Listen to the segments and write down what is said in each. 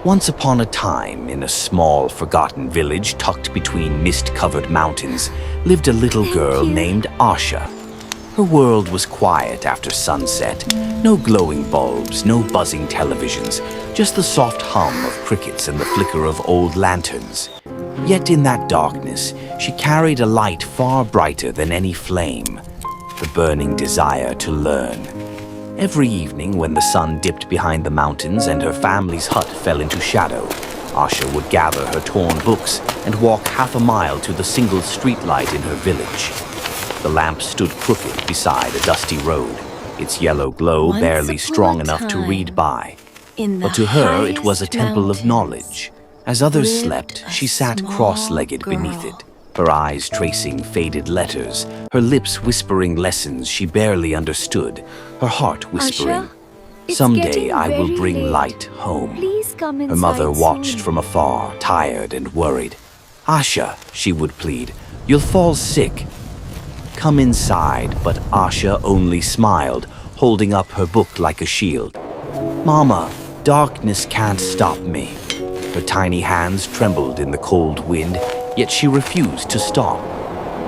Once upon a time, in a small, forgotten village tucked between mist-covered mountains, lived a little girl named Asha. Her world was quiet after sunset. No glowing bulbs, no buzzing televisions, just the soft hum of crickets and the flicker of old lanterns. Yet in that darkness, she carried a light far brighter than any flame, the burning desire to learn. Every evening when the sun dipped behind the mountains and her family's hut fell into shadow, Asha would gather her torn books and walk half a mile to the single streetlight in her village. The lamp stood crooked beside a dusty road, its yellow glow barely strong enough to read by. But to her it was a temple of knowledge. As others slept, she sat cross-legged beneath it, her eyes tracing faded letters, her lips whispering lessons she barely understood, her heart whispering, "Someday I will bring light home." Her mother watched from afar, tired and worried. "Asha," she would plead, "you'll fall sick." "Come inside," but Asha only smiled, holding up her book like a shield. "Mama, darkness can't stop me." Her tiny hands trembled in the cold wind, yet she refused to stop.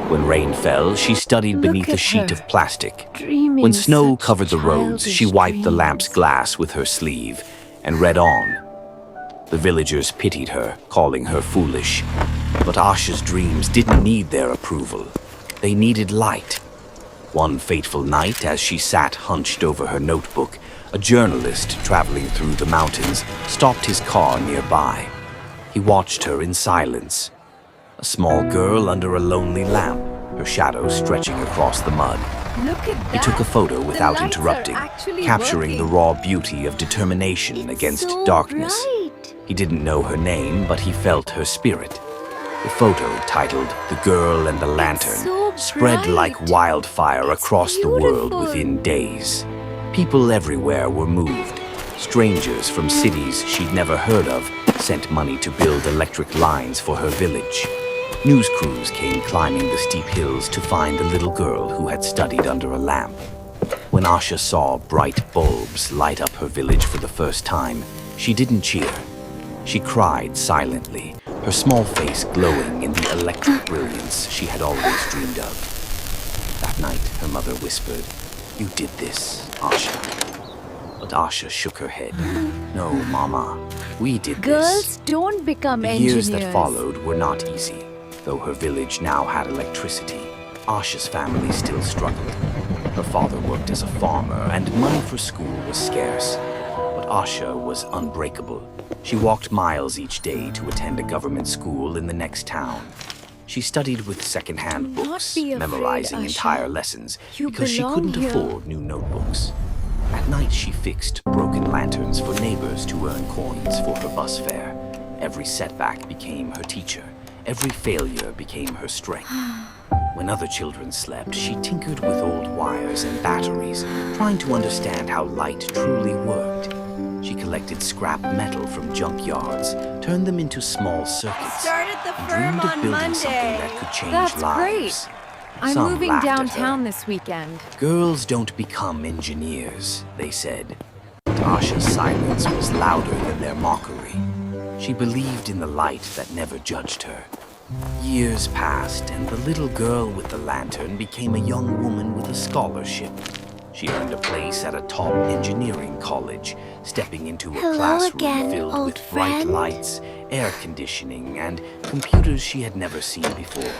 When rain fell, she studied beneath a sheet of plastic. When snow covered the roads, she wiped the lamp's glass with her sleeve and read on. The villagers pitied her, calling her foolish. But Asha's dreams didn't need their approval. They needed light. One fateful night, as she sat hunched over her notebook, a journalist traveling through the mountains stopped his car nearby. He watched her in silence. A small girl under a lonely lamp, her shadow stretching across the mud. He took a photo without interrupting, capturing the raw beauty of determination against darkness. He didn't know her name, but he felt her spirit. The photo, titled "The Girl and the Lantern," spread like wildfire across the world within days. People everywhere were moved. Strangers from cities she'd never heard of sent money to build electric lines for her village. News crews came climbing the steep hills to find the little girl who had studied under a lamp. When Asha saw bright bulbs light up her village for the first time, she didn't cheer. She cried silently, her small face glowing in the electric brilliance she had always dreamed of. That night, her mother whispered, "You did this, Asha." But Asha shook her head. "No, Mama, we did this." Girls don't become The engineers. years that followed were not easy. Though her village now had electricity, Asha's family still struggled. Her father worked as a farmer, and money for school was scarce. But Asha was unbreakable. She walked miles each day to attend a government school in the next town. She studied with second-hand Do not books, be afraid, memorizing Asha. entire lessons You because she belong couldn't here. afford new notebooks. At night, she fixed broken lanterns for neighbors to earn coins for her bus fare. Every setback became her teacher. Every failure became her strength. When other children slept, she tinkered with old wires and batteries, trying to understand how light truly worked. She collected scrap metal from junkyards, turned them into small circuits, Started the and firm dreamed of on building something that Monday. could change That's lives. I'm Some moving laughed at her. downtown this weekend. "Girls don't become engineers," they said. But Asha's silence was louder than their mockery. She believed in the light that never judged her. Years passed, and the little girl with the lantern became a young woman with a scholarship. She earned a place at a top engineering college, stepping into a Hello classroom again, filled old with bright friend. lights, air conditioning, and computers she had never seen before.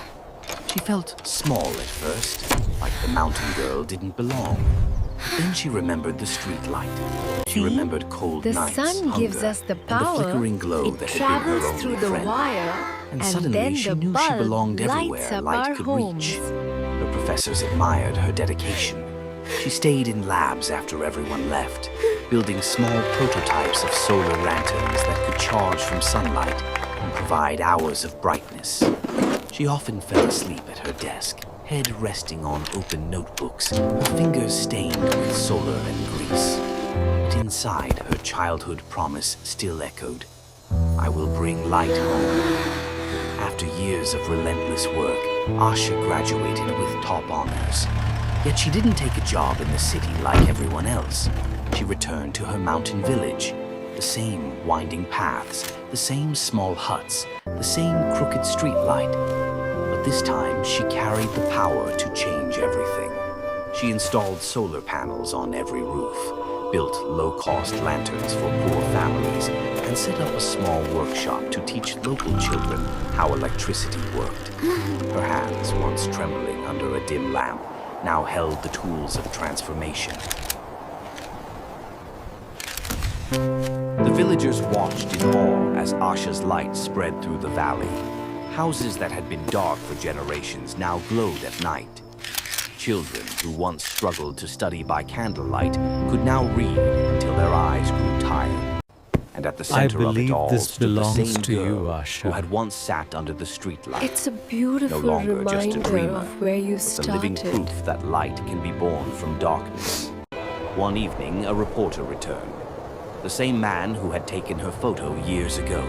She felt small at first, like the mountain girl didn't belong. Then she remembered the street light. She remembered cold The nights, sun gives hunger, us the and the power. flickering glow It that had been her travels only through the friend. wire, And and suddenly then she the knew she bulb belonged lights everywhere up light our could homes. reach. Her professors admired her dedication. She stayed in labs after everyone left, building small prototypes of solar lanterns that could charge from sunlight and provide hours of brightness. She often fell asleep at her desk, head resting on open notebooks, her fingers stained with solar and grease. But inside, her childhood promise still echoed, "I will bring light home." After years of relentless work, Asha graduated with top honors. Yet she didn't take a job in the city like everyone else. She returned to her mountain village. The same winding paths, the same small huts, the same crooked streetlight. But this time, she carried the power to change everything. She installed solar panels on every roof, built low-cost lanterns for poor families, and set up a small workshop to teach local children how electricity worked. Her hands, once trembling under a dim lamp, now held the tools of transformation. The villagers watched in awe as Asha's light spread through the valley. Houses that had been dark for generations now glowed at night. Children who once struggled to study by candlelight could now read until their eyes grew tired. And at the center of it all stood the same girl who had once sat under the streetlight. It's a beautiful No longer just a reminder dreamer, of where you but the living started. proof that light can be born from darkness. One evening, a reporter returned. The same man who had taken her photo years ago.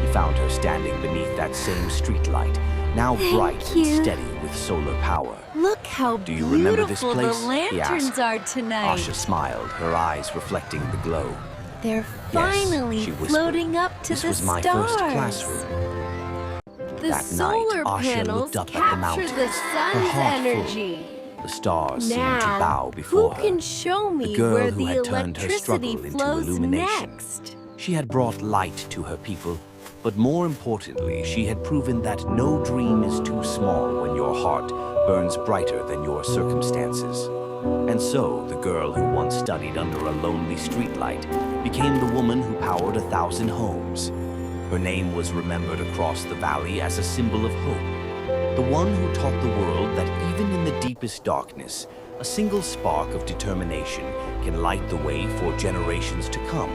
He found her standing beneath that same streetlight, now bright and steady with solar power. Look how Do you remember this beautiful place? the He lanterns asked. are tonight. Asha smiled, her eyes reflecting the glow. They're Yes, finally she whispered. floating up to This the was my stars. first classroom. The That solar night, Asha panels looked up at the capture mountains, the her sun's heart full. energy. The stars seemed to bow Now, before who her. can show me The girl where who the had turned her struggle electricity into flows illumination. next? She had brought light to her people, but more importantly, she had proven that no dream is too small when your heart burns brighter than your circumstances. And so, the girl who once studied under a lonely streetlight became the woman who powered 1,000 homes. Her name was remembered across the valley as a symbol of hope. The one who taught the world that even in the deepest darkness, a single spark of determination can light the way for generations to come.